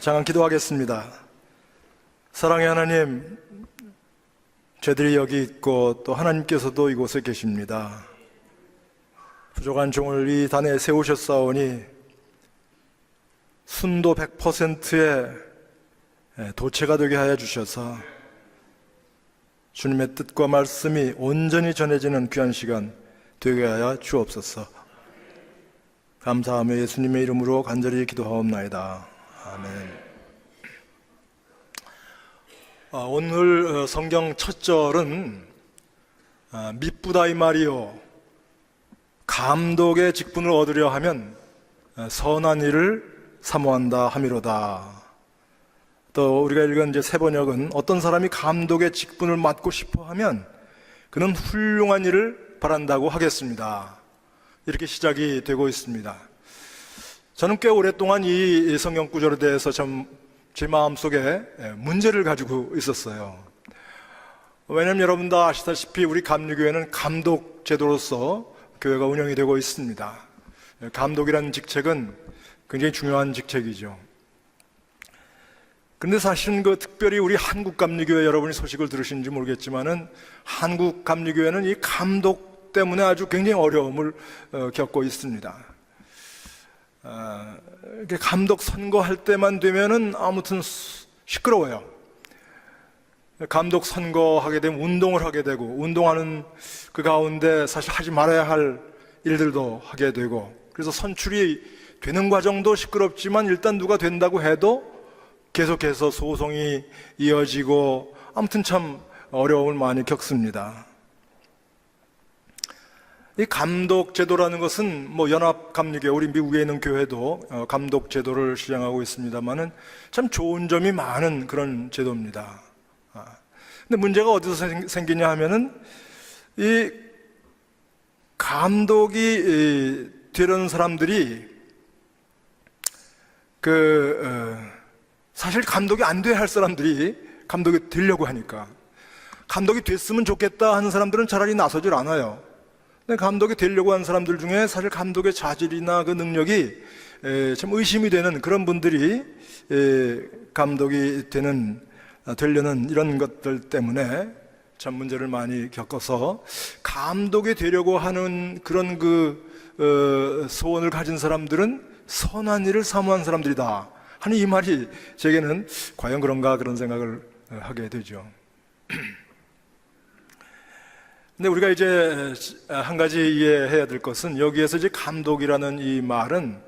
잠깐 기도하겠습니다. 사랑의 하나님, 저희들이 여기 있고 또 하나님께서도 이곳에 계십니다. 부족한 종을 이 단에 세우셨사오니 순도 100%의 도체가 되게 하여 주셔서 주님의 뜻과 말씀이 온전히 전해지는 귀한 시간 되게 하여 주옵소서. 감사하며 예수님의 이름으로 간절히 기도하옵나이다. 아멘. 오늘 성경 첫 절은 미쁘다이 마리오, 감독의 직분을 얻으려 하면 선한 일을 사모한다 함이로다. 또 우리가 읽은 이제 세 번역은 어떤 사람이 감독의 직분을 맡고 싶어 하면 그는 훌륭한 일을 바란다고 하겠습니다. 이렇게 시작이 되고 있습니다. 저는 꽤 오랫동안 이 성경 구절에 대해서 제 마음속에 문제를 가지고 있었어요. 왜냐하면 여러분 다 아시다시피 우리 감리교회는 감독 제도로서 교회가 운영이 되고 있습니다. 감독이라는 직책은 굉장히 중요한 직책이죠. 그런데 사실은 특별히 우리 한국 감리교회 여러분이 소식을 들으신지 모르겠지만은 한국 감리교회는 이 감독 때문에 아주 굉장히 어려움을 겪고 있습니다. 감독 선거할 때만 되면은 아무튼 시끄러워요. 감독 선거하게 되면 운동을 하게 되고, 운동하는 그 가운데 사실 하지 말아야 할 일들도 하게 되고, 그래서 선출이 되는 과정도 시끄럽지만 일단 누가 된다고 해도 계속해서 소송이 이어지고, 아무튼 참 어려움을 많이 겪습니다. 이 감독 제도라는 것은 연합 감리교, 우리 미국에 있는 교회도 감독 제도를 시행하고 있습니다만은 참 좋은 점이 많은 그런 제도입니다. 근데 문제가 어디서 생기냐 하면은 이 감독이 되려는 사람들이 사실 감독이 안 돼야 할 사람들이 감독이 되려고 하니까, 감독이 됐으면 좋겠다 하는 사람들은 차라리 나서질 않아요. 감독이 되려고 하는 사람들 중에 사실 감독의 자질이나 그 능력이 참 의심이 되는 그런 분들이 감독이 되려는 이런 것들 때문에 참 문제를 많이 겪어서, 감독이 되려고 하는 그런 소원을 가진 사람들은 선한 일을 사모한 사람들이다 하는 이 말이 제게는 과연 그런가 그런 생각을 하게 되죠. 근데 우리가 이제 한 가지 이해해야 될 것은, 여기에서 이제 감독이라는 이 말은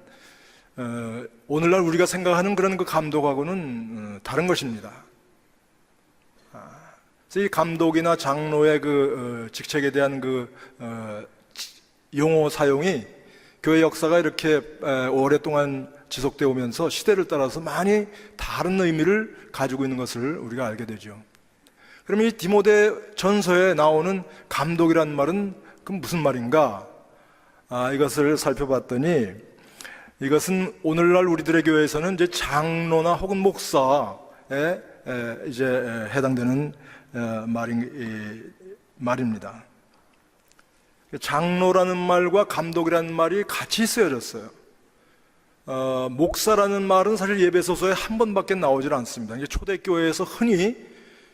오늘날 우리가 생각하는 그런 감독하고는 다른 것입니다. 그래서 이 감독이나 장로의 직책에 대한 용어 사용이 교회 역사가 이렇게 오랫동안 지속되어 오면서 시대를 따라서 많이 다른 의미를 가지고 있는 것을 우리가 알게 되죠. 그럼 이 디모데 전서에 나오는 감독이라는 말은 그럼 무슨 말인가? 이것을 살펴봤더니, 이것은 오늘날 우리들의 교회에서는 이제 장로나 혹은 목사에 이제 해당되는 말입니다. 장로라는 말과 감독이라는 말이 같이 쓰여졌어요. 목사라는 말은 사실 예배소서에 한 번밖에 나오질 않습니다. 이제 초대교회에서 흔히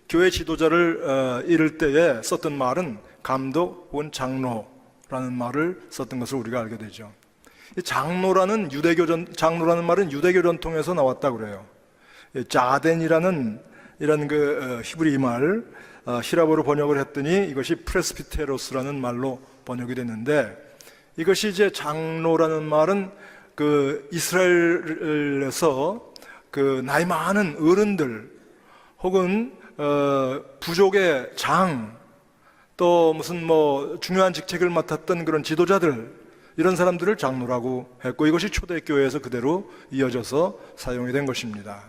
교회 지도자를 이를 때에 썼던 말은 감독 혹은 장로라는 말을 썼던 것을 우리가 알게 되죠. 이 장로라는 말은 유대교 전통에서 나왔다고 그래요. 자덴이라는 이런 히브리 말, 히라보로 번역을 했더니 이것이 프레스비테로스라는 말로 번역이 됐는데, 이것이 이제 장로라는 말은 이스라엘에서 나이 많은 어른들 혹은 부족의 장, 또 무슨 중요한 직책을 맡았던 그런 지도자들, 이런 사람들을 장로라고 했고, 이것이 초대교회에서 그대로 이어져서 사용이 된 것입니다.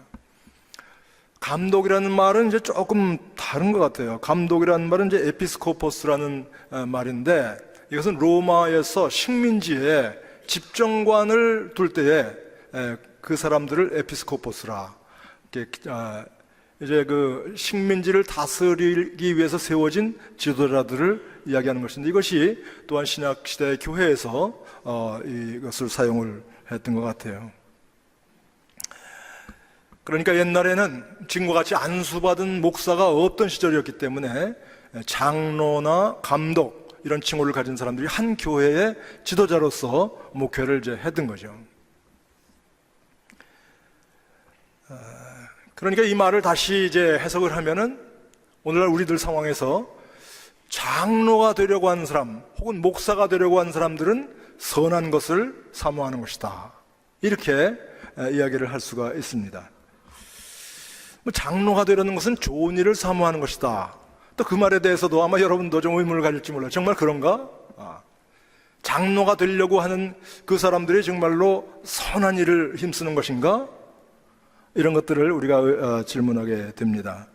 감독이라는 말은 이제 조금 다른 것 같아요. 감독이라는 말은 이제 에피스코포스라는 말인데, 이것은 로마에서 식민지에 집정관을 둘 때에 그 사람들을 에피스코포스라, 이제 식민지를 다스리기 위해서 세워진 지도자들을 이야기하는 것인데, 이것이 또한 신약 시대 교회에서 이것을 사용을 했던 것 같아요. 그러니까 옛날에는 지금과 같이 안수받은 목사가 없던 시절이었기 때문에 장로나 감독 이런 칭호를 가진 사람들이 한 교회의 지도자로서 목회를 이제 했던 거죠. 그러니까 이 말을 다시 이제 해석을 하면은 오늘날 우리들 상황에서 장로가 되려고 하는 사람 혹은 목사가 되려고 하는 사람들은 선한 것을 사모하는 것이다. 이렇게 이야기를 할 수가 있습니다. 장로가 되려는 것은 좋은 일을 사모하는 것이다. 또 그 말에 대해서도 아마 여러분도 좀 의문을 가질지 몰라요. 정말 그런가? 장로가 되려고 하는 그 사람들이 정말로 선한 일을 힘쓰는 것인가? 이런 것들을 우리가 질문하게 됩니다.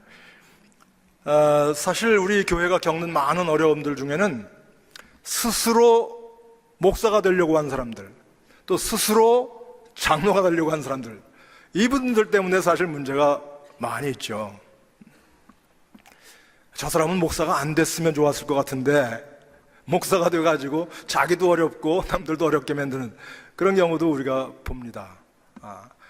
사실 우리 교회가 겪는 많은 어려움들 중에는 스스로 목사가 되려고 하는 사람들, 또 스스로 장로가 되려고 하는 사람들, 이분들 때문에 사실 문제가 많이 있죠. 저 사람은 목사가 안 됐으면 좋았을 것 같은데 목사가 돼가지고 자기도 어렵고 남들도 어렵게 만드는 그런 경우도 우리가 봅니다.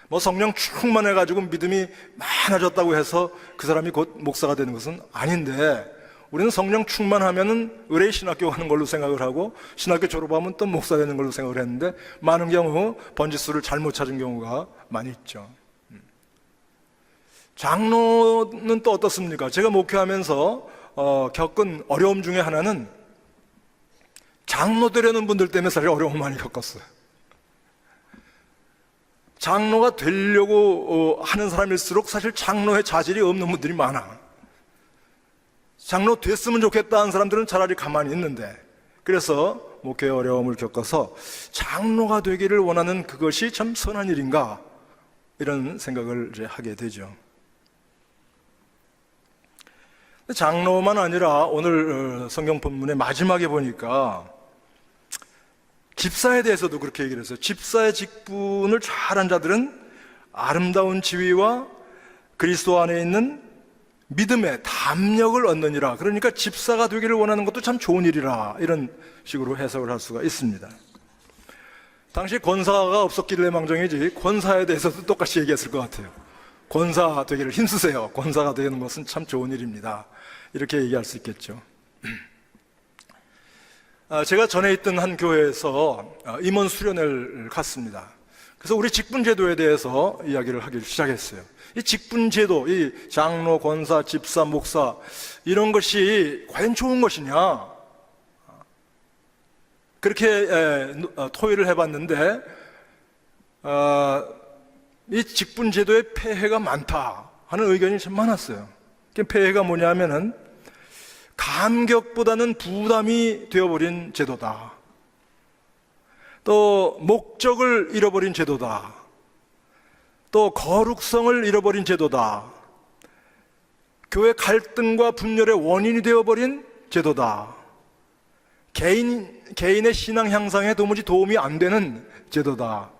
뭐 성령 충만해가지고 믿음이 많아졌다고 해서 그 사람이 곧 목사가 되는 것은 아닌데, 우리는 성령 충만하면은 의뢰 신학교 가는 걸로 생각을 하고 신학교 졸업하면 또 목사 되는 걸로 생각을 했는데 많은 경우 번지수를 잘못 찾은 경우가 많이 있죠. 장로는 또 어떻습니까? 제가 목회하면서 겪은 어려움 중에 하나는 장로 되려는 분들 때문에 사실 어려움을 많이 겪었어요. 장로가 되려고 하는 사람일수록 사실 장로의 자질이 없는 분들이 많아. 장로 됐으면 좋겠다 하는 사람들은 차라리 가만히 있는데, 그래서 목회의 어려움을 겪어서 장로가 되기를 원하는 그것이 참 선한 일인가, 이런 생각을 이제 하게 되죠. 장로만 아니라 오늘 성경 본문의 마지막에 보니까 집사에 대해서도 그렇게 얘기를 했어요. 집사의 직분을 잘한 자들은 아름다운 지위와 그리스도 안에 있는 믿음의 담력을 얻느니라. 그러니까 집사가 되기를 원하는 것도 참 좋은 일이라, 이런 식으로 해석을 할 수가 있습니다. 당시 권사가 없었길래 망정이지 권사에 대해서도 똑같이 얘기했을 것 같아요. 권사 되기를 힘쓰세요. 권사가 되는 것은 참 좋은 일입니다. 이렇게 얘기할 수 있겠죠. 제가 전에 있던 한 교회에서 임원 수련회를 갔습니다. 그래서 우리 직분제도에 대해서 이야기를 하기 시작했어요. 이 직분제도, 이 장로, 권사, 집사, 목사, 이런 것이 과연 좋은 것이냐, 그렇게 토의를 해봤는데 이 직분제도의 폐해가 많다 하는 의견이 참 많았어요. 그 폐해가 뭐냐면은 감격보다는 부담이 되어버린 제도다. 또 목적을 잃어버린 제도다. 또 거룩성을 잃어버린 제도다. 교회 갈등과 분열의 원인이 되어버린 제도다. 개인의 신앙 향상에 도무지 도움이 안 되는 제도다.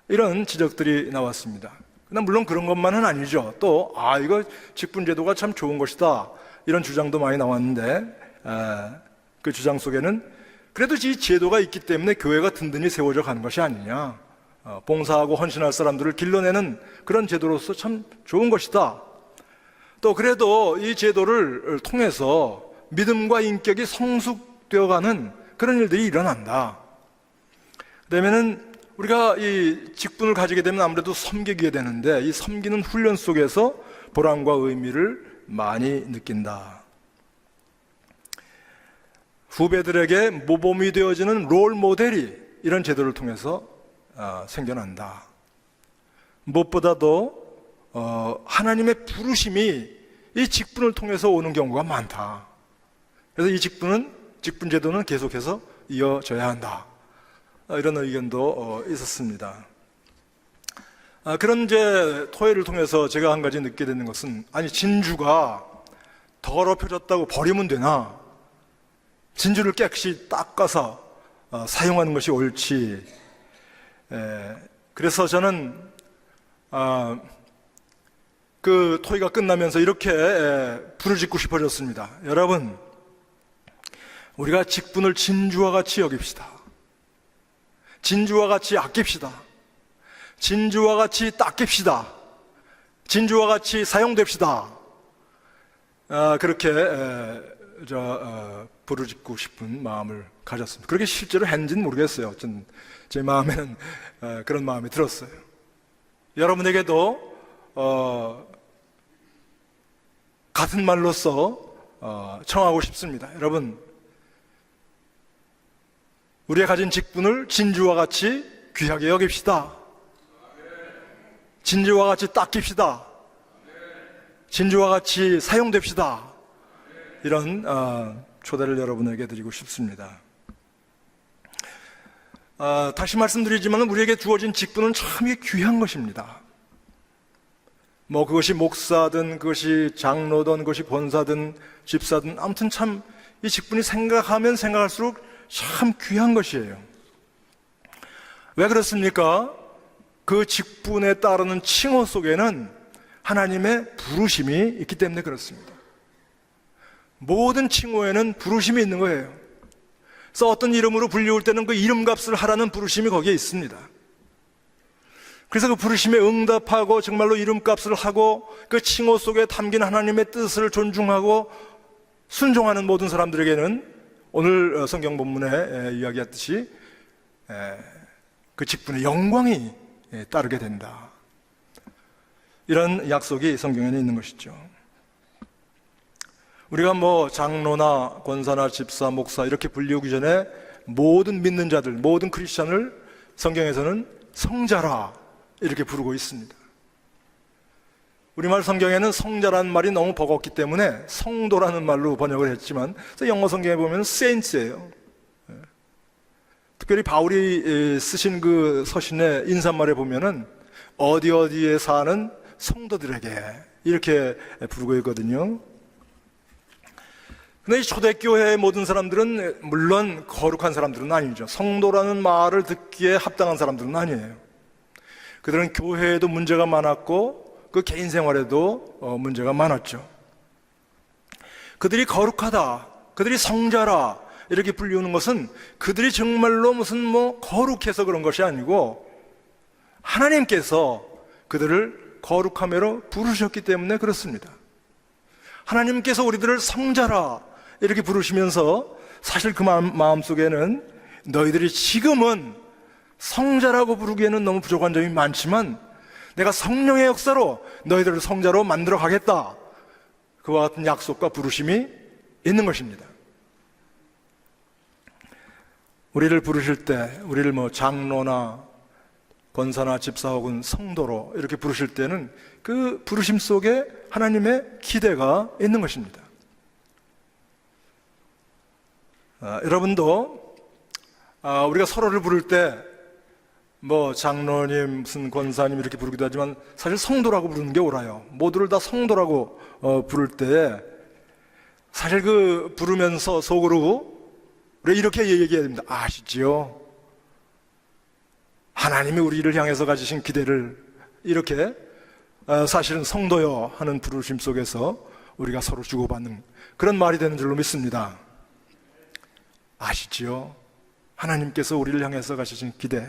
이런 지적들이 나왔습니다. 물론 그런 것만은 아니죠. 또 이거 직분제도가 참 좋은 것이다, 이런 주장도 많이 나왔는데, 그 주장 속에는 그래도 이 제도가 있기 때문에 교회가 든든히 세워져 가는 것이 아니냐, 봉사하고 헌신할 사람들을 길러내는 그런 제도로서 참 좋은 것이다. 또 그래도 이 제도를 통해서 믿음과 인격이 성숙되어가는 그런 일들이 일어난다. 그다음에는 우리가 이 직분을 가지게 되면 아무래도 섬기게 되는데, 이 섬기는 훈련 속에서 보람과 의미를 많이 느낀다. 후배들에게 모범이 되어지는 롤 모델이 이런 제도를 통해서 생겨난다. 무엇보다도 하나님의 부르심이 이 직분을 통해서 오는 경우가 많다. 그래서 이 직분제도는 계속해서 이어져야 한다. 이런 의견도 있었습니다. 그런 이제 토의를 통해서 제가 한 가지 느끼게 되는 것은, 아니 진주가 더럽혀졌다고 버리면 되나? 진주를 깨끗이 닦아서 사용하는 것이 옳지. 그래서 저는 그 토의가 끝나면서 이렇게 부르짖고 싶어졌습니다. 여러분, 우리가 직분을 진주와 같이 여깁시다. 진주와 같이 아낍시다. 진주와 같이 닦입시다. 진주와 같이 사용됩시다. 그렇게 부르짖고 싶은 마음을 가졌습니다. 그렇게 실제로 했는지는 모르겠어요. 제 마음에는 그런 마음이 들었어요. 여러분에게도 같은 말로서 청하고 싶습니다. 여러분, 우리가 가진 직분을 진주와 같이 귀하게 여깁시다. 진주와 같이 닦입시다. 진주와 같이 사용됩시다. 이런 초대를 여러분에게 드리고 싶습니다. 다시 말씀드리지만 우리에게 주어진 직분은 참 귀한 것입니다. 그것이 목사든 그것이 장로든 그것이 권사든 집사든 아무튼 참 이 직분이 생각하면 생각할수록 참 귀한 것이에요. 왜 그렇습니까? 그 직분에 따르는 칭호 속에는 하나님의 부르심이 있기 때문에 그렇습니다. 모든 칭호에는 부르심이 있는 거예요. 그래서 어떤 이름으로 불리울 때는 그 이름값을 하라는 부르심이 거기에 있습니다. 그래서 그 부르심에 응답하고 정말로 이름값을 하고 그 칭호 속에 담긴 하나님의 뜻을 존중하고 순종하는 모든 사람들에게는 오늘 성경 본문에 이야기했듯이 그 직분의 영광이 따르게 된다. 이런 약속이 성경에는 있는 것이죠. 우리가 장로나 권사나 집사, 목사 이렇게 불리우기 전에 모든 믿는 자들, 모든 크리스찬을 성경에서는 성자라 이렇게 부르고 있습니다. 우리말 성경에는 성자라는 말이 너무 버겁기 때문에 성도라는 말로 번역을 했지만 영어 성경에 보면 saints예요. 특별히 바울이 쓰신 그 서신의 인사말에 보면은 어디에 사는 성도들에게 이렇게 부르고 있거든요. 근데 이 초대교회의 모든 사람들은 물론 거룩한 사람들은 아니죠. 성도라는 말을 듣기에 합당한 사람들은 아니에요. 그들은 교회에도 문제가 많았고 그 개인 생활에도 문제가 많았죠. 그들이 거룩하다, 그들이 성자라 이렇게 불리우는 것은 그들이 정말로 무슨 거룩해서 그런 것이 아니고 하나님께서 그들을 거룩함으로 부르셨기 때문에 그렇습니다. 하나님께서 우리들을 성자라 이렇게 부르시면서 사실 그 마음속에는 너희들이 지금은 성자라고 부르기에는 너무 부족한 점이 많지만 내가 성령의 역사로 너희들을 성자로 만들어 가겠다, 그와 같은 약속과 부르심이 있는 것입니다. 우리를 부르실 때 우리를 장로나 권사나 집사 혹은 성도로 이렇게 부르실 때는 그 부르심 속에 하나님의 기대가 있는 것입니다. 여러분도 우리가 서로를 부를 때 장로님, 무슨 권사님 이렇게 부르기도 하지만 사실 성도라고 부르는 게 옳아요. 모두를 다 성도라고 부를 때 사실 그 부르면서 속으로 우리 이렇게 얘기해야 됩니다. 아시지요? 하나님이 우리를 향해서 가지신 기대를 이렇게 사실은 성도여 하는 부르심 속에서 우리가 서로 주고받는 그런 말이 되는 줄로 믿습니다. 아시지요? 하나님께서 우리를 향해서 가지신 기대.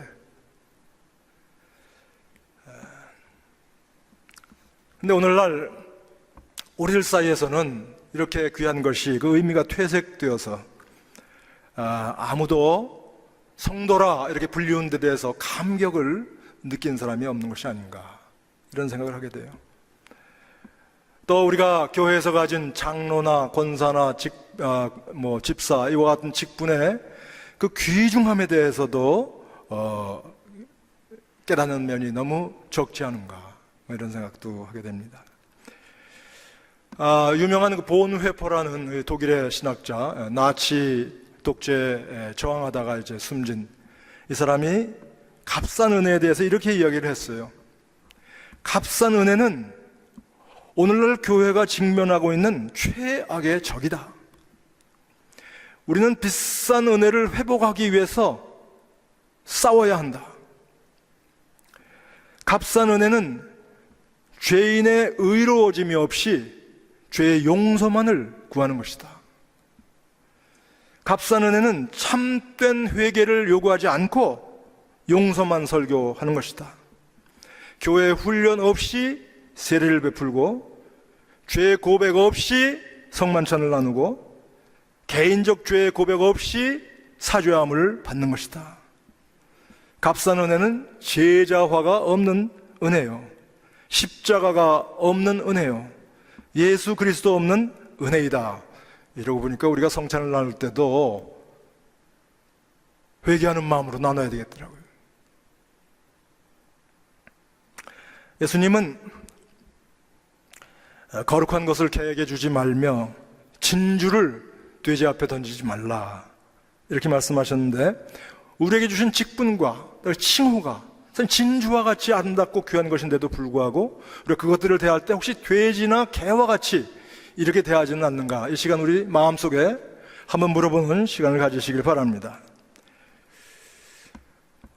근데 오늘날 우리들 사이에서는 이렇게 귀한 것이 그 의미가 퇴색되어서 아무도 성도라 이렇게 불리운 데 대해서 감격을 느낀 사람이 없는 것이 아닌가, 이런 생각을 하게 돼요. 또 우리가 교회에서 가진 장로나 권사나 집사 이와 같은 직분의 그 귀중함에 대해서도 깨닫는 면이 너무 적지 않은가, 이런 생각도 하게 됩니다. 유명한 그 본회포라는 독일의 신학자, 나치 독재에 저항하다가 이제 숨진 이 사람이 값싼 은혜에 대해서 이렇게 이야기를 했어요. 값싼 은혜는 오늘날 교회가 직면하고 있는 최악의 적이다. 우리는 비싼 은혜를 회복하기 위해서 싸워야 한다. 값싼 은혜는 죄인의 의로워짐이 없이 죄의 용서만을 구하는 것이다. 값싼 은혜는 참된 회개를 요구하지 않고 용서만 설교하는 것이다. 교회 훈련 없이 세례를 베풀고 죄 고백 없이 성만찬을 나누고 개인적 죄 고백 없이 사죄함을 받는 것이다. 값싼 은혜는 제자화가 없는 은혜요, 십자가가 없는 은혜요, 예수 그리스도 없는 은혜이다. 이러고 보니까 우리가 성찬을 나눌 때도 회개하는 마음으로 나눠야 되겠더라고요. 예수님은 거룩한 것을 개에게 주지 말며 진주를 돼지 앞에 던지지 말라, 이렇게 말씀하셨는데, 우리에게 주신 직분과 칭호가 진주와 같이 아름답고 귀한 것인데도 불구하고 우리가 그것들을 대할 때 혹시 돼지나 개와 같이 이렇게 대하지는 않는가? 이 시간 우리 마음속에 한번 물어보는 시간을 가지시길 바랍니다.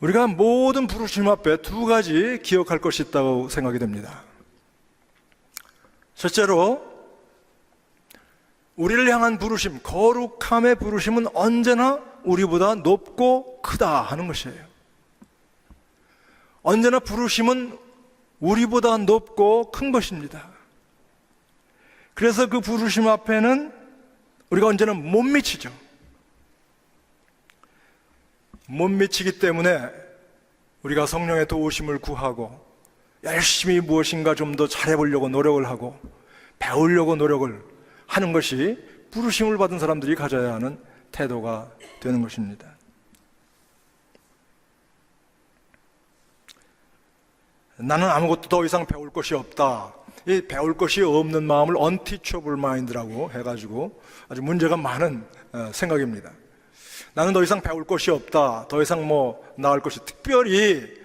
우리가 모든 부르심 앞에 두 가지 기억할 것이 있다고 생각이 됩니다. 첫째로, 우리를 향한 부르심, 거룩함의 부르심은 언제나 우리보다 높고 크다 하는 것이에요. 언제나 부르심은 우리보다 높고 큰 것입니다. 그래서 그 부르심 앞에는 우리가 언제나 못 미치죠. 못 미치기 때문에 우리가 성령의 도우심을 구하고 열심히 무엇인가 좀 더 잘해보려고 노력을 하고 배우려고 노력을 하는 것이 부르심을 받은 사람들이 가져야 하는 태도가 되는 것입니다. 나는 아무것도 더 이상 배울 것이 없다. 이 배울 것이 없는 마음을 unteachable mind라고 해가지고 아주 문제가 많은 생각입니다. 나는 더 이상 배울 것이 없다. 더 이상 나을 것이, 특별히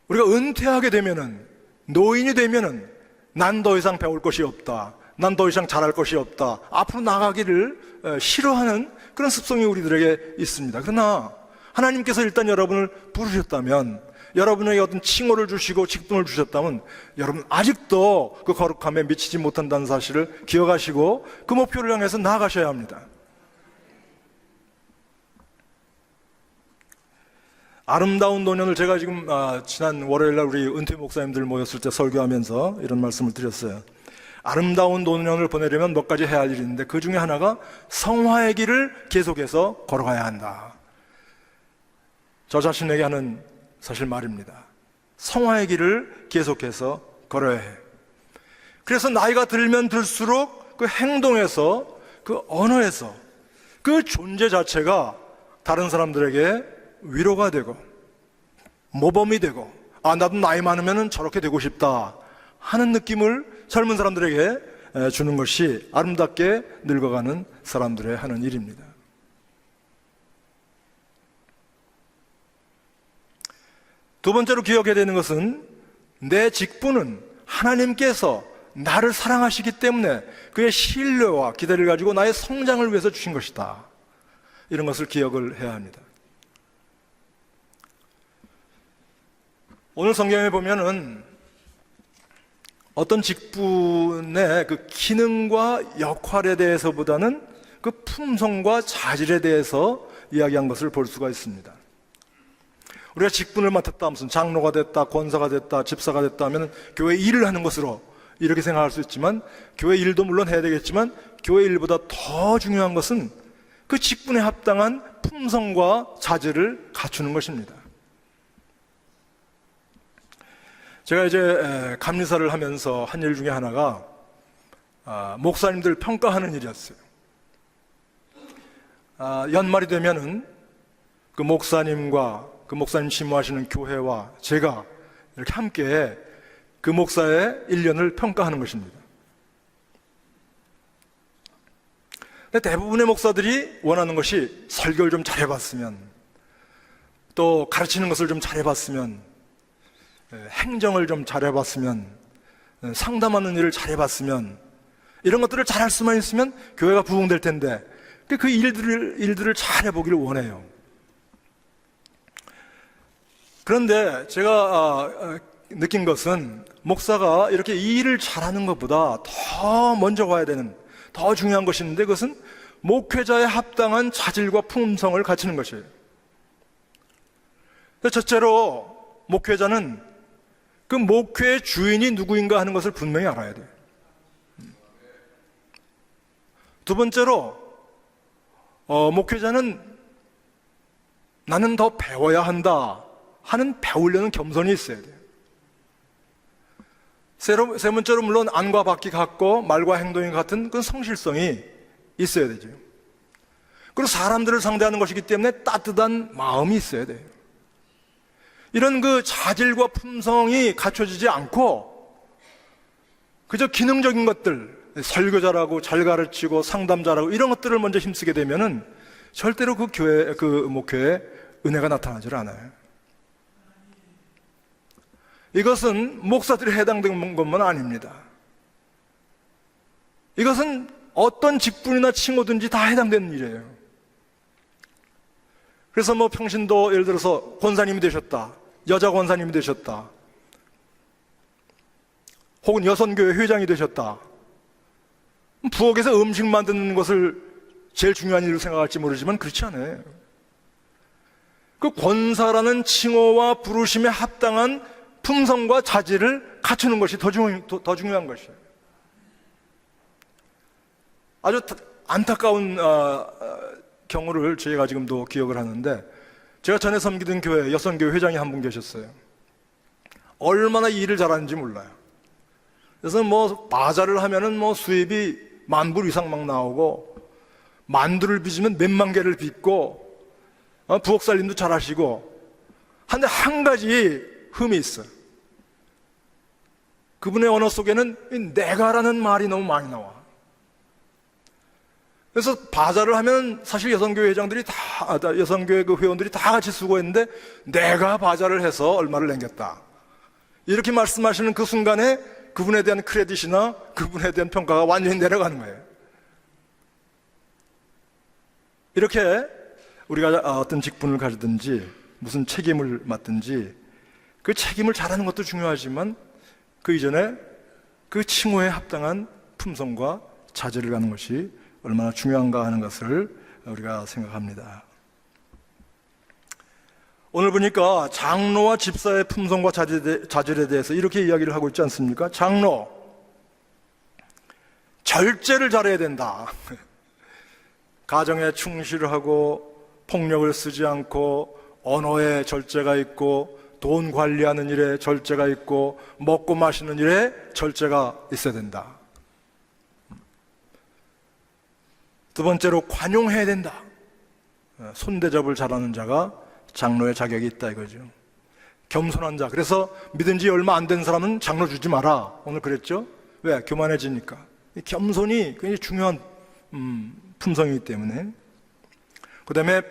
우리가 은퇴하게 되면은, 노인이 되면은 난 더 이상 배울 것이 없다. 난 더 이상 잘할 것이 없다. 앞으로 나가기를 싫어하는 그런 습성이 우리들에게 있습니다. 그러나 하나님께서 일단 여러분을 부르셨다면, 여러분에게 어떤 칭호를 주시고 직분을 주셨다면, 여러분 아직도 그 거룩함에 미치지 못한다는 사실을 기억하시고 그 목표를 향해서 나아가셔야 합니다. 아름다운 노년을, 제가 지금 지난 월요일날 우리 은퇴 목사님들 모였을 때 설교하면서 이런 말씀을 드렸어요. 아름다운 노년을 보내려면 몇 가지 해야 할 일이 있는데, 그 중에 하나가 성화의 길을 계속해서 걸어가야 한다. 저 자신에게 하는 사실 말입니다. 성화의 길을 계속해서 걸어야 해. 그래서 나이가 들면 들수록 그 행동에서, 그 언어에서 그 존재 자체가 다른 사람들에게 위로가 되고 모범이 되고, 나도 나이 많으면 저렇게 되고 싶다 하는 느낌을 젊은 사람들에게 주는 것이 아름답게 늙어가는 사람들의 하는 일입니다. 두 번째로 기억해야 되는 것은, 내 직분은 하나님께서 나를 사랑하시기 때문에 그의 신뢰와 기대를 가지고 나의 성장을 위해서 주신 것이다. 이런 것을 기억을 해야 합니다. 오늘 성경에 보면은 어떤 직분의 그 기능과 역할에 대해서보다는 그 품성과 자질에 대해서 이야기한 것을 볼 수가 있습니다. 우리가 직분을 맡았다, 무슨 장로가 됐다, 권사가 됐다, 집사가 됐다 하면 교회 일을 하는 것으로 이렇게 생각할 수 있지만, 교회 일도 물론 해야 되겠지만 교회 일보다 더 중요한 것은 그 직분에 합당한 품성과 자질을 갖추는 것입니다. 제가 이제 감리사를 하면서 한 일 중에 하나가 목사님들 평가하는 일이었어요. 연말이 되면은 그 목사님과 그 목사님 심무하시는 교회와 제가 이렇게 함께 그 목사의 1년을 평가하는 것입니다. 근데 대부분의 목사들이 원하는 것이 설교를 좀 잘해봤으면, 또 가르치는 것을 좀 잘해봤으면, 행정을 좀 잘해봤으면, 상담하는 일을 잘해봤으면, 이런 것들을 잘할 수만 있으면 교회가 부흥될 텐데, 그 일들을 잘해보기를 원해요. 그런데 제가 느낀 것은, 목사가 이렇게 이 일을 잘하는 것보다 더 먼저 가야 되는, 더 중요한 것이 있는데, 그것은 목회자의 합당한 자질과 품성을 갖추는 것이에요. 첫째로 목회자는 그 목회의 주인이 누구인가 하는 것을 분명히 알아야 돼요. 두 번째로 목회자는 나는 더 배워야 한다 하는 배우려는 겸손이 있어야 돼요. 세 번째로 물론 안과 밖이 같고 말과 행동이 같은 그런 성실성이 있어야 되죠. 그리고 사람들을 상대하는 것이기 때문에 따뜻한 마음이 있어야 돼요. 이런 그 자질과 품성이 갖춰지지 않고 그저 기능적인 것들, 설교 잘하고 잘 가르치고 상담 잘하고 이런 것들을 먼저 힘쓰게 되면은 절대로 그 교회, 그 목회에 은혜가 나타나질 않아요. 이것은 목사들이 해당되는 것만 아닙니다. 이것은 어떤 직분이나 칭호든지 다 해당되는 일이에요. 그래서 뭐 평신도 예를 들어서 권사님이 되셨다, 여자 권사님이 되셨다, 혹은 여선교회 회장이 되셨다. 부엌에서 음식 만드는 것을 제일 중요한 일로 생각할지 모르지만 그렇지 않아요. 그 권사라는 칭호와 부르심에 합당한 품성과 자질을 갖추는 것이 더 중요한 것이에요. 아주 안타까운 경우를 저희가 지금도 기억을 하는데, 제가 전에 섬기던 교회 여선교회 회장이 한 분 계셨어요. 얼마나 일을 잘하는지 몰라요. 그래서 뭐 바자를 하면은 뭐 수입이 10,000불 이상 막 나오고, 만두를 빚으면 몇만 개를 빚고, 부엌 살림도 잘하시고. 한데 한 가지 흠이 있어요. 그분의 언어 속에는 내가라는 말이 너무 많이 나와. 그래서 바자를 하면 사실 여성교회 회장들이 여성교회 그 회원들이 다 같이 수고했는데, 내가 바자를 해서 얼마를 남겼다, 이렇게 말씀하시는 그 순간에 그분에 대한 크레딧이나 그분에 대한 평가가 완전히 내려가는 거예요. 이렇게 우리가 어떤 직분을 가지든지 무슨 책임을 맡든지 그 책임을 잘하는 것도 중요하지만 그 이전에 그 칭호에 합당한 품성과 자질을 갖는 것이 얼마나 중요한가 하는 것을 우리가 생각합니다. 오늘 보니까 장로와 집사의 품성과 자질에 대해서 이렇게 이야기를 하고 있지 않습니까? 장로, 절제를 잘해야 된다. 가정에 충실하고 폭력을 쓰지 않고 언어에 절제가 있고 돈 관리하는 일에 절제가 있고 먹고 마시는 일에 절제가 있어야 된다. 두 번째로 관용해야 된다. 손대접을 잘하는 자가 장로의 자격이 있다 이거죠. 겸손한 자. 그래서 믿은 지 얼마 안 된 사람은 장로 주지 마라, 오늘 그랬죠. 왜? 교만해지니까. 겸손이 굉장히 중요한 품성이기 때문에. 그 다음에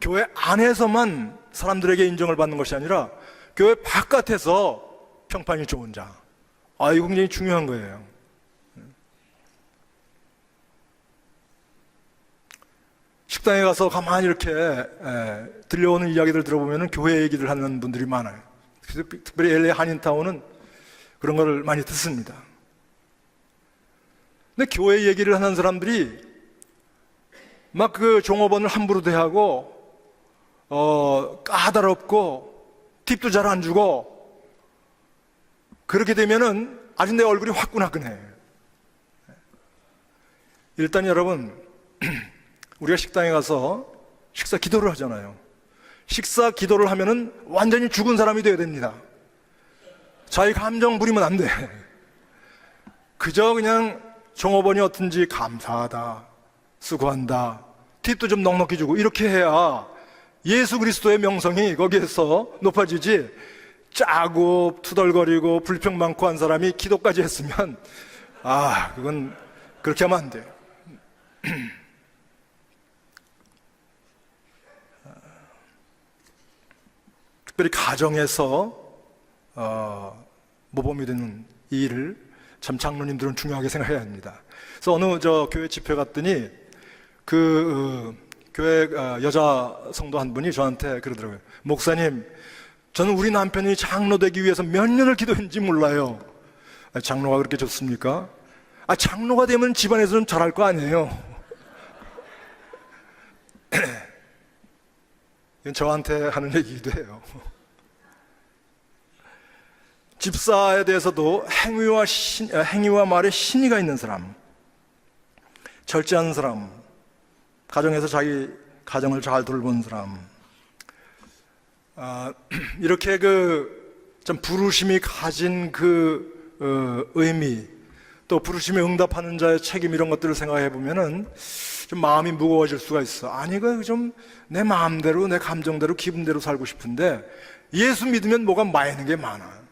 교회 안에서만 사람들에게 인정을 받는 것이 아니라 교회 바깥에서 평판이 좋은 자. 이거 굉장히 중요한 거예요. 식당에 가서 가만히 이렇게 들려오는 이야기들 들어보면 교회 얘기를 하는 분들이 많아요. 특별히 LA 한인타운은 그런 걸 많이 듣습니다. 근데 교회 얘기를 하는 사람들이 막 그 종업원을 함부로 대하고 까다롭고 팁도 잘 안 주고, 그렇게 되면은 아주 내 얼굴이 화끈화끈해. 일단 여러분, 우리가 식당에 가서 식사 기도를 하잖아요. 식사 기도를 하면은 완전히 죽은 사람이 되어야 됩니다. 자기 감정 부리면 안 돼. 그저 그냥 종업원이 어떤지 감사하다, 수고한다, 팁도 좀 넉넉히 주고 이렇게 해야 예수 그리스도의 명성이 거기에서 높아지지, 짜고 투덜거리고 불평 많고 한 사람이 기도까지 했으면 그건 그렇게 하면 안 돼요. 특별히 가정에서 모범이 되는 이 일을 참 장로님들은 중요하게 생각해야 합니다. 그래서 어느 교회 집회 갔더니 교회 여자 성도 한 분이 저한테 그러더라고요. 목사님, 저는 우리 남편이 장로 되기 위해서 몇 년을 기도했는지 몰라요. 장로가 그렇게 좋습니까? 장로가 되면 집안에서 좀 잘할 거 아니에요. 이건 저한테 하는 얘기기도 해요. 집사에 대해서도 행위와 말에 신의가 있는 사람, 절제하는 사람, 가정에서 자기 가정을 잘 돌보는 사람, 이렇게 좀 부르심이 가진 의미, 또 부르심에 응답하는 자의 책임, 이런 것들을 생각해 보면은 좀 마음이 무거워질 수가 있어. 아니, 좀 내 마음대로, 내 감정대로, 기분대로 살고 싶은데 예수 믿으면 뭐가 마이는 게 많아.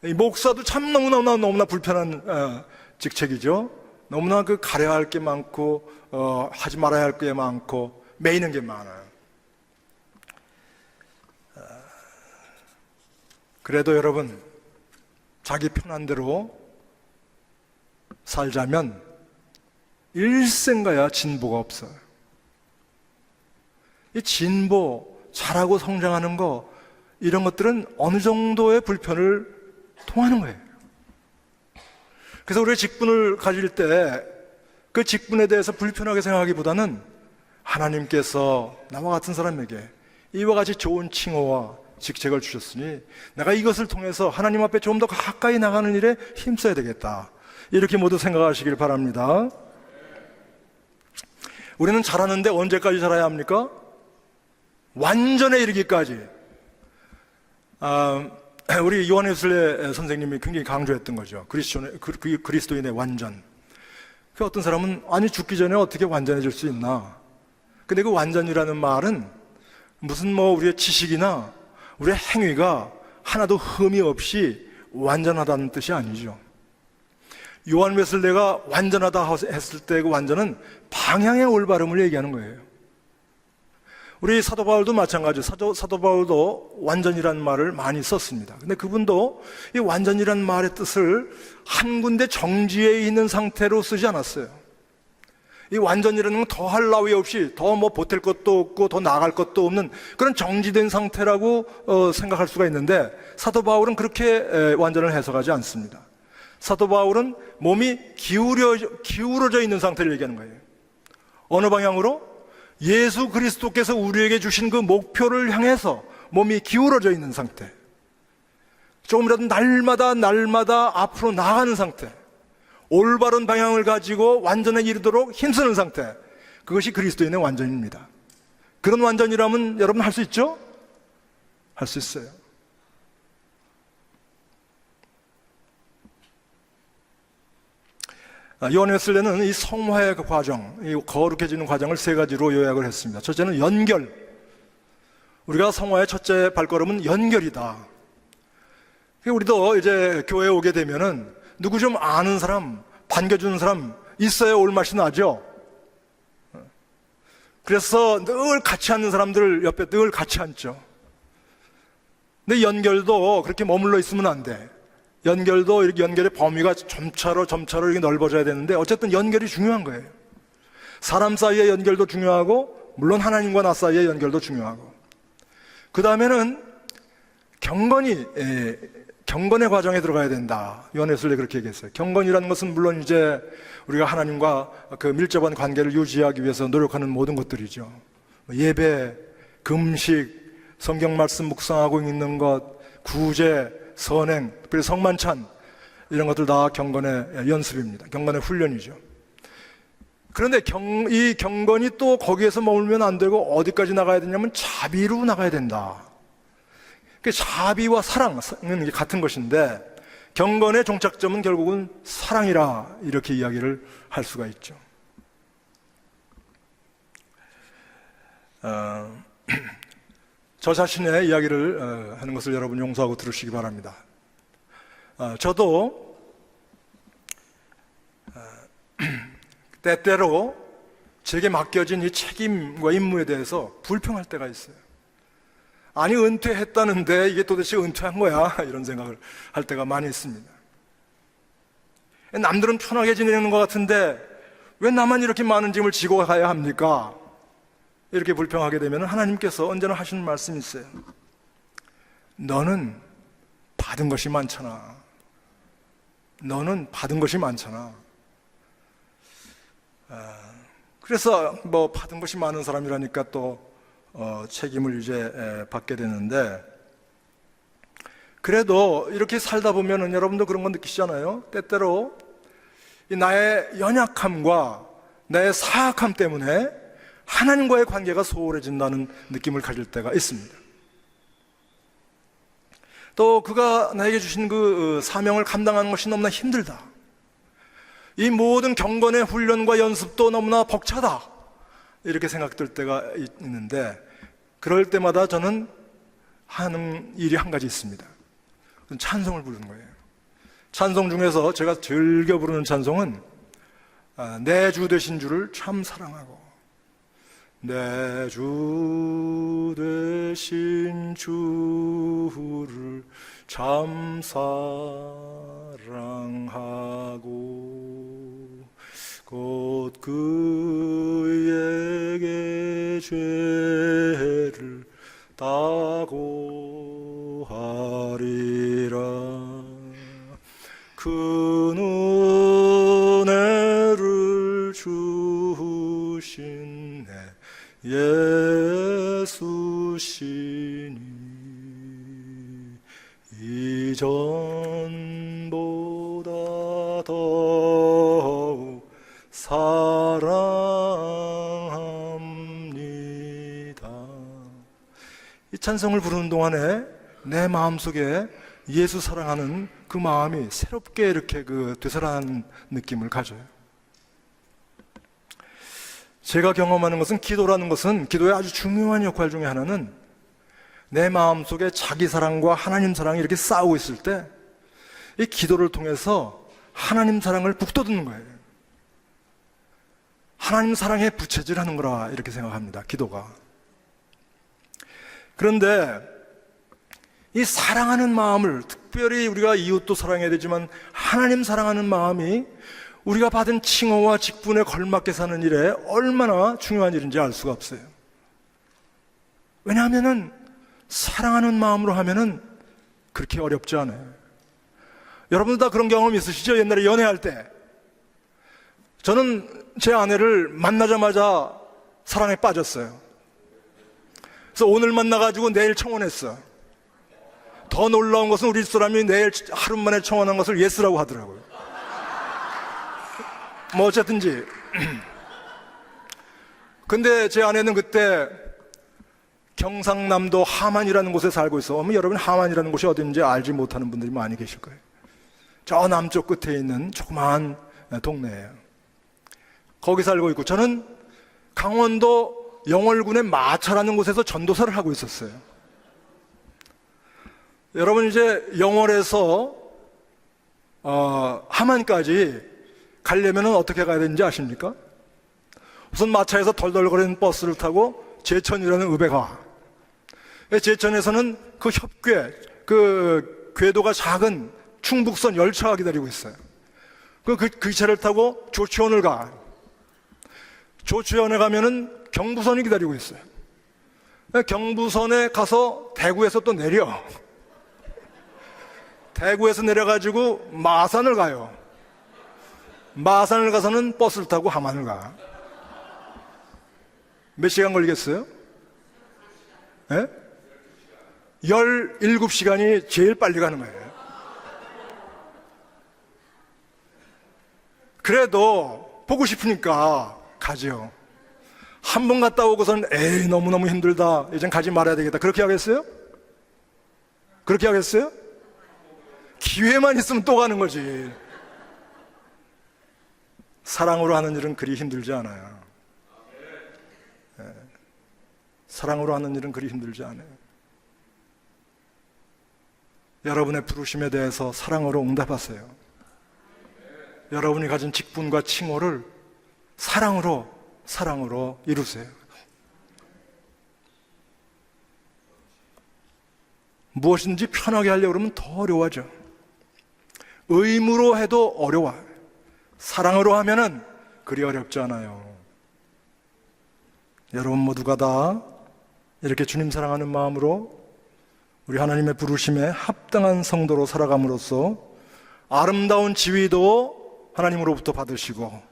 이 목사도 참 너무나 불편한 직책이죠. 너무나 가려야 할 게 많고 하지 말아야 할 게 많고 매이는 게 많아요. 그래도 여러분, 자기 편한 대로 살자면 일생가야 진보가 없어요. 이 진보, 잘하고 성장하는 거, 이런 것들은 어느 정도의 불편을 통하는 거예요. 그래서 우리가 직분을 가질 때 그 직분에 대해서 불편하게 생각하기보다는 하나님께서 나와 같은 사람에게 이와 같이 좋은 칭호와 직책을 주셨으니 내가 이것을 통해서 하나님 앞에 좀 더 가까이 나가는 일에 힘써야 되겠다, 이렇게 모두 생각하시길 바랍니다. 우리는 잘하는데 언제까지 잘해야 합니까? 완전에 이르기까지. 우리 요한 웨슬레 선생님이 굉장히 강조했던 거죠. 그리스도인의 완전. 어떤 사람은 아니, 죽기 전에 어떻게 완전해질 수 있나? 근데 그 완전이라는 말은 무슨 우리의 지식이나 우리의 행위가 하나도 흠이 없이 완전하다는 뜻이 아니죠. 요한 웨슬레가 완전하다 했을 때 그 완전은 방향의 올바름을 얘기하는 거예요. 우리 사도 바울도 마찬가지예요. 사도 바울도 완전이라는 말을 많이 썼습니다. 근데 그분도 이 완전이라는 말의 뜻을 한 군데 정지해 있는 상태로 쓰지 않았어요. 이 완전이라는 건 더할 나위 없이 더 보탤 것도 없고 더 나아갈 것도 없는 그런 정지된 상태라고 생각할 수가 있는데, 사도 바울은 그렇게 완전을 해석하지 않습니다. 사도 바울은 몸이 기울어져 있는 상태를 얘기하는 거예요. 어느 방향으로? 예수 그리스도께서 우리에게 주신 그 목표를 향해서 몸이 기울어져 있는 상태, 조금이라도 날마다 앞으로 나가는 상태, 올바른 방향을 가지고 완전에 이르도록 힘쓰는 상태, 그것이 그리스도인의 완전입니다. 그런 완전이라면 여러분 할 수 있죠? 할 수 있어요. 요한 웨슬레는 이 성화의 과정, 이 거룩해지는 과정을 세 가지로 요약을 했습니다. 첫째는 연결. 우리가 성화의 첫째 발걸음은 연결이다. 우리도 이제 교회에 오게 되면은 누구 좀 아는 사람, 반겨주는 사람 있어야 올 맛이 나죠. 그래서 늘 같이 앉는 사람들 옆에 늘 같이 앉죠. 근데 연결도 그렇게 머물러 있으면 안 돼. 연결도 이렇게 연결의 범위가 점차로 이렇게 넓어져야 되는데, 어쨌든 연결이 중요한 거예요. 사람 사이의 연결도 중요하고, 물론 하나님과 나 사이의 연결도 중요하고, 그 다음에는 경건의 과정에 들어가야 된다. 요한 웨슬레 그렇게 얘기했어요. 경건이라는 것은 물론 이제 우리가 하나님과 그 밀접한 관계를 유지하기 위해서 노력하는 모든 것들이죠. 예배, 금식, 성경 말씀 묵상하고 있는 것, 구제, 선행, 특별히 성만찬, 이런 것들 다 경건의 연습입니다. 경건의 훈련이죠. 그런데 이 경건이 또 거기에서 머물면 안 되고 어디까지 나가야 되냐면 자비로 나가야 된다. 자비와 사랑은 같은 것인데, 경건의 종착점은 결국은 사랑이라, 이렇게 이야기를 할 수가 있죠. 저 자신의 이야기를 하는 것을 여러분 용서하고 들으시기 바랍니다. 저도 때때로 제게 맡겨진 이 책임과 임무에 대해서 불평할 때가 있어요. 아니, 은퇴했다는데 이게 도대체 은퇴한 거야? 이런 생각을 할 때가 많이 있습니다. 남들은 편하게 지내는 것 같은데 왜 나만 이렇게 많은 짐을 지고 가야 합니까? 이렇게 불평하게 되면 하나님께서 언제나 하시는 말씀이 있어요. 너는 받은 것이 많잖아. 너는 받은 것이 많잖아. 그래서 받은 것이 많은 사람이라니까 또 책임을 이제 받게 되는데, 그래도 이렇게 살다 보면은 여러분도 그런 거 느끼시잖아요. 때때로 이 나의 연약함과 나의 사악함 때문에 하나님과의 관계가 소홀해진다는 느낌을 가질 때가 있습니다. 또 그가 나에게 주신 그 사명을 감당하는 것이 너무나 힘들다. 이 모든 경건의 훈련과 연습도 너무나 벅차다. 이렇게 생각될 때가 있는데, 그럴 때마다 저는 하는 일이 한 가지 있습니다. 찬송을 부르는 거예요. 찬송 중에서 제가 즐겨 부르는 찬송은 내 주 되신 주를 참 사랑하고, 내 주 되신 주를 참 사랑하고 곧 그에게 죄를 따고 하리라. 그 은혜를 주신 내 예수시니 이전보다 더욱 사랑합니다. 이 찬송을 부르는 동안에 내 마음속에 예수 사랑하는 그 마음이 새롭게 이렇게 되살아나는 느낌을 가져요. 제가 경험하는 것은, 기도라는 것은, 기도의 아주 중요한 역할 중에 하나는 내 마음속에 자기 사랑과 하나님 사랑이 이렇게 싸우고 있을 때 이 기도를 통해서 하나님 사랑을 북돋우는 거예요. 하나님 사랑에 부채질하는 거라 이렇게 생각합니다, 기도가. 그런데 이 사랑하는 마음을, 특별히 우리가 이웃도 사랑해야 되지만 하나님 사랑하는 마음이 우리가 받은 칭호와 직분에 걸맞게 사는 일에 얼마나 중요한 일인지 알 수가 없어요. 왜냐하면은 사랑하는 마음으로 하면은 그렇게 어렵지 않아요. 여러분도 다 그런 경험 있으시죠? 옛날에 연애할 때 저는 제 아내를 만나자마자 사랑에 빠졌어요. 그래서 오늘 만나가지고 내일 청혼했어. 더 놀라운 것은 우리 사람이 내일 하루 만에 청혼한 것을 예스라고 하더라고요. 뭐 어쨌든지. 근데 제 아내는 그때 경상남도 하만이라는 곳에 살고 있어. 여러분 하만이라는 곳이 어딘지 알지 못하는 분들이 많이 계실 거예요. 저 남쪽 끝에 있는 조그마한 동네예요. 거기 살고 있고, 저는 강원도 영월군의 마차라는 곳에서 전도사를 하고 있었어요. 여러분, 이제 영월에서 하만까지 가려면 어떻게 가야 되는지 아십니까? 우선 마차에서 덜덜거리는 버스를 타고 제천이라는 읍에 가. 제천에서는 그 협궤, 그 궤도가 작은 충북선 열차가 기다리고 있어요. 그 차를 타고 조치원을 가. 조치원에 가면은 경부선이 기다리고 있어요. 경부선에 가서 대구에서 또 내려. 대구에서 내려가지고 마산을 가요. 마산을 가서는 버스를 타고 함안을 가. 몇 시간 걸리겠어요? 예? 17시간이 제일 빨리 가는 거예요. 그래도 보고 싶으니까 가죠. 한 번 갔다 오고서는 에이 너무너무 힘들다, 이젠 가지 말아야 되겠다, 그렇게 하겠어요? 그렇게 하겠어요? 기회만 있으면 또 가는 거지. 사랑으로 하는 일은 그리 힘들지 않아요. 사랑으로 하는 일은 그리 힘들지 않아요. 여러분의 부르심에 대해서 사랑으로 응답하세요. 여러분이 가진 직분과 칭호를 사랑으로 이루세요. 무엇인지 편하게 하려고 그러면 더 어려워져. 의무로 해도 어려워요. 사랑으로 하면은 그리 어렵지 않아요. 여러분 모두가 다 이렇게 주님 사랑하는 마음으로 우리 하나님의 부르심에 합당한 성도로 살아감으로써 아름다운 지위도 하나님으로부터 받으시고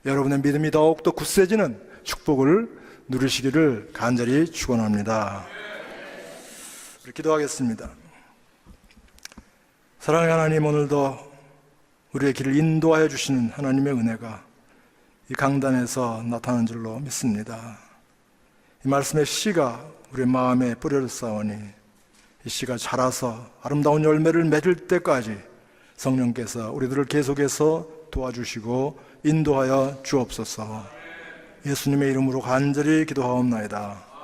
여러분의 믿음이 더욱더 굳세지는 축복을 누리시기를 간절히 축원합니다. 우리 기도하겠습니다. 사랑하는 하나님, 오늘도 우리의 길을 인도하여 주시는 하나님의 은혜가 이 강단에서 나타나는 줄로 믿습니다. 이 말씀의 씨가 우리의 마음에 뿌려졌사오니 이 씨가 자라서 아름다운 열매를 맺을 때까지 성령께서 우리들을 계속해서 도와주시고 인도하여 주옵소서. 예수님의 이름으로 간절히 기도하옵나이다.